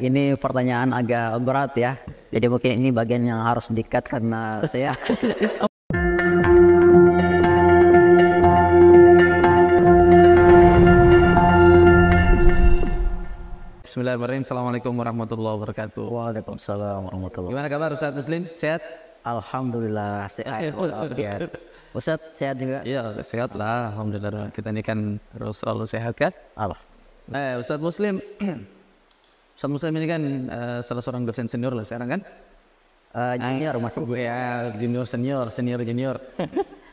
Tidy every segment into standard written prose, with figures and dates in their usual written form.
Ini pertanyaan agak berat ya. Jadi mungkin ini bagian yang harus di-cut karena saya Bismillahirrahmanirrahim. Assalamualaikum warahmatullahi wabarakatuh. Waalaikumsalam warahmatullahi Gimana kabar Ustaz Muslim? Sehat? Alhamdulillah sehat. Ya. Ustadz sehat juga? Iya, sehat lah. Alhamdulillah. Kita ini kan harus selalu sehat kan? Allah. Ustaz Muslim. Ustaz Muslim ini kan salah seorang dosen senior lah sekarang kan? Junior masuk. Ya, junior senior.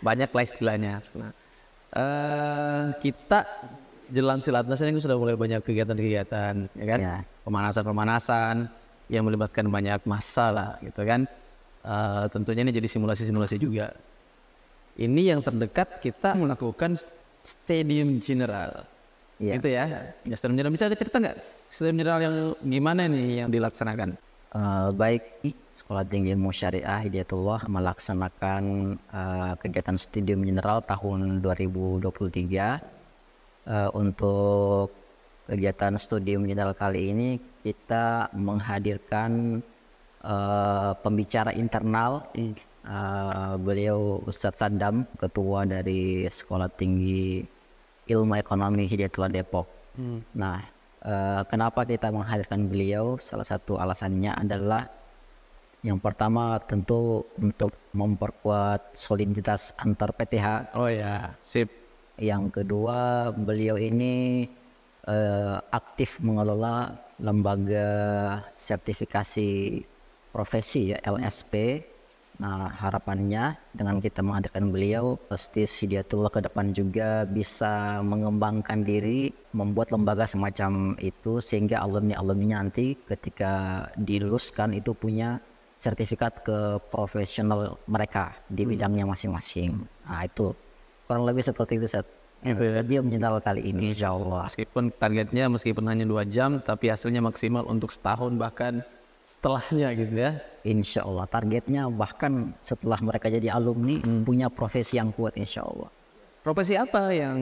Banyak lah istilahnya. Kita jelang Silatnas ini sudah mulai banyak kegiatan-kegiatan, ya kan? Ya. Pemanasan yang melibatkan banyak massa lah, gitu kan? Tentunya ini jadi simulasi-simulasi juga. Ini yang terdekat kita melakukan Stadium General, itu ya. Stadium General bisa ada cerita nggak? Stadium General yang gimana nih yang dilaksanakan? Baik, Sekolah Tinggi Ilmu Syariah Hidayatullah melaksanakan kegiatan Stadium General tahun 2023. Untuk kegiatan Studium General kali ini kita menghadirkan pembicara internal, beliau Ustadz Saddam, ketua dari Sekolah Tinggi Ilmu Ekonomi Hidayatullah Depok. Nah, kenapa kita menghadirkan beliau? Salah satu alasannya adalah yang pertama tentu untuk memperkuat soliditas antar PTH. Oh ya, sip. Yang kedua, beliau ini aktif mengelola lembaga sertifikasi profesi ya, LSP. Nah, harapannya dengan kita menghadirkan beliau, pasti Hidayatullah ke depan juga bisa mengembangkan diri, membuat lembaga semacam itu sehingga alumni-alumninya nanti ketika diluluskan itu punya sertifikat ke profesional mereka di bidangnya masing-masing. Nah, itu kurang lebih seperti itu, Stadium General kali ini, insya Allah. Meskipun targetnya hanya 2 jam, tapi hasilnya maksimal untuk setahun bahkan setelahnya gitu ya. Insya Allah targetnya bahkan setelah mereka jadi alumni punya profesi yang kuat, insya Allah. Profesi apa yang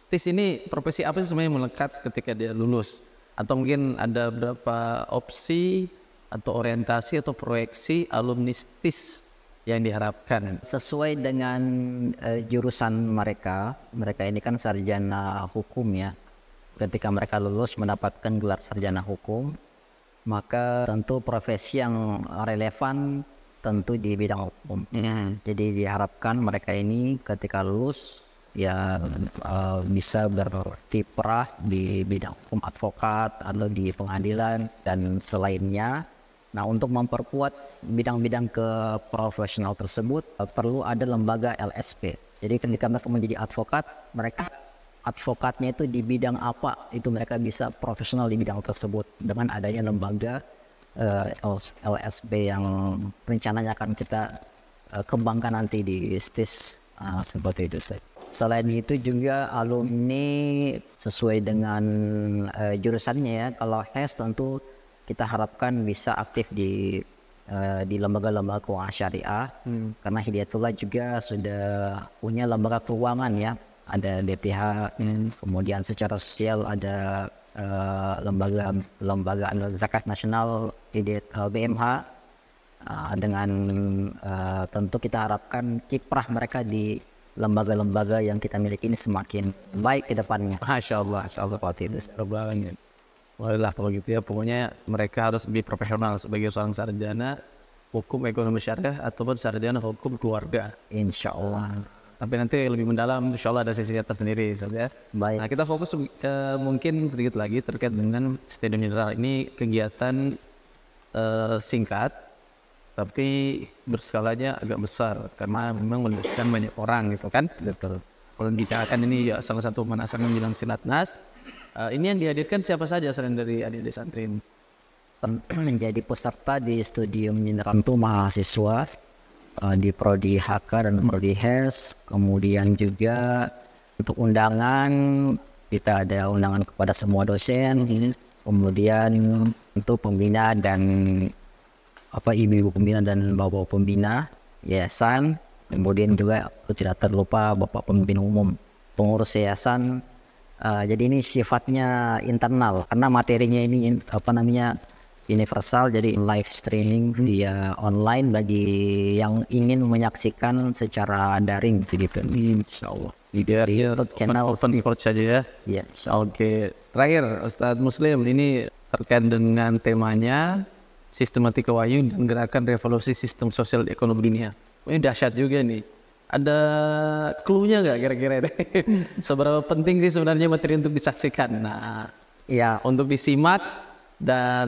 STIS ini, profesi apa sih sebenarnya melekat ketika dia lulus? Atau mungkin ada berapa opsi atau orientasi atau proyeksi alumni STIS yang diharapkan sesuai dengan jurusan mereka ini kan sarjana hukum ya. Ketika mereka lulus mendapatkan gelar sarjana hukum, maka tentu profesi yang relevan tentu di bidang hukum. Jadi diharapkan mereka ini ketika lulus ya bisa berkiprah di bidang hukum, advokat atau di pengadilan dan selainnya. Nah, untuk memperkuat bidang-bidang keprofesional tersebut perlu ada lembaga LSP. Jadi ketika mereka menjadi advokat, mereka advokatnya itu di bidang apa, itu mereka bisa profesional di bidang tersebut dengan adanya lembaga LSP yang rencananya akan kita kembangkan nanti di STIS seperti itu. Selain itu juga alumni sesuai dengan jurusannya ya. Kalau HES tentu kita harapkan bisa aktif di lembaga-lembaga keuangan syariah, karena Hidayatullah juga sudah punya lembaga keuangan ya, ada DTH, kemudian secara sosial ada lembaga zakat nasional BMH, dengan tentu kita harapkan kiprah mereka di lembaga-lembaga yang kita miliki ini semakin baik ke depannya. Masya Allah, Seperti itu. Wallah kalau gitu ya, pokoknya mereka harus lebih profesional sebagai seorang sarjana hukum ekonomi syariah ataupun sarjana hukum keluarga. Insya Allah. Tapi nanti lebih mendalam, insya Allah ada sesinya tersendiri, ya. Baik. Nah, kita fokus mungkin sedikit lagi terkait dengan Stadium General ini, kegiatan singkat, tapi berskalanya agak besar karena memang melibatkan banyak orang gitu kan. Betul. Kalau dikatakan ini ya salah satu pemanasan menjelang Silatnas. Ini yang dihadirkan siapa saja selain dari adik-adik santri? Menjadi peserta di Studium General itu mahasiswa di Prodi HK dan Prodi HES. Kemudian juga untuk undangan kita ada undangan kepada semua dosen. Kemudian untuk pembina dan ibu pembina dan bapak pembina yayasan. Kemudian juga tidak terlupa bapak pemimpin umum, pengurus yayasan, Jadi ini sifatnya internal karena materinya ini universal, jadi live streaming via online bagi yang ingin menyaksikan secara daring gitu. Insyaallah. Di YouTube channel open court saja ya. Iya. Oke, terakhir Ustadz Muslim, ini terkait dengan temanya sistematika wahyu dan gerakan revolusi sistem sosial ekonomi dunia. Ini dahsyat juga nih. Ada clue-nya nggak kira-kira deh? Seberapa penting sih sebenarnya materi untuk disaksikan? Nah, Ya, untuk disimak dan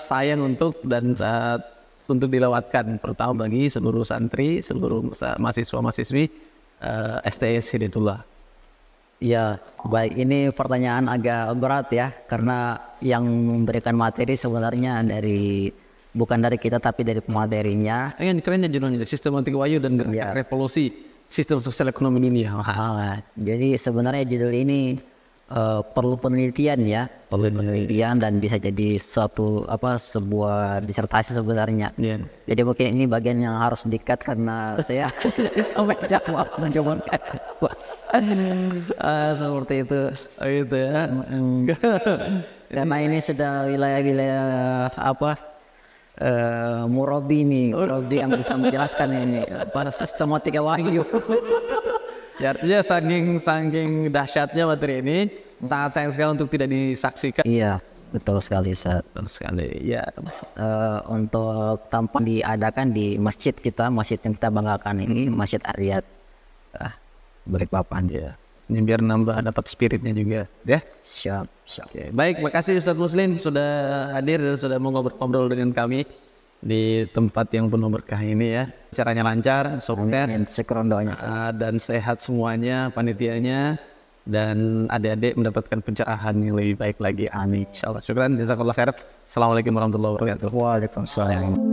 sayang untuk untuk dilewatkan, terutama bagi seluruh santri, seluruh mahasiswa-mahasiswi STS Hidayatullah. ya, baik. Ini pertanyaan agak berat ya, karena yang memberikan materi sebenarnya bukan dari kita tapi dari pematerinya. Yang kerennya judulnya sistematika wahyu dan gerakan revolusi sistem sosial ekonomi dunia. Jadi sebenarnya judul ini perlu penelitian ya, dan bisa jadi sebuah disertasi sebenarnya. Iya. Jadi mungkin ini bagian yang harus di-cut karena saya sampai jawab mencoba. Seperti itu. Gitu ya. Karena ini sudah wilayah Murabi yang bisa menjelaskan ini sistematika wahyu. Ya, artinya saking dahsyatnya materi ini sangat sayang sekali untuk tidak disaksikan. Iya, betul sekali Ustaz. Betul sekali. Ya. Untuk tanpa diadakan di masjid yang kita banggakan ini, Masjid Ariyat Balikpapan. Ya. Ini biar nambah dapat spiritnya juga, ya. Siap. Oke. Baik, makasih Ustadz Muslim sudah hadir dan sudah mau ngobrol dengan kami di tempat yang penuh berkah ini ya. Caranya lancar, sukses, Syukur doanya. dan sehat semuanya, panitianya, dan adik-adik mendapatkan pencerahan yang lebih baik lagi. Amin. Insyaallah. Syukran, jazakallah khair. Assalamualaikum warahmatullahi wabarakatuh. Waalaikumsalam.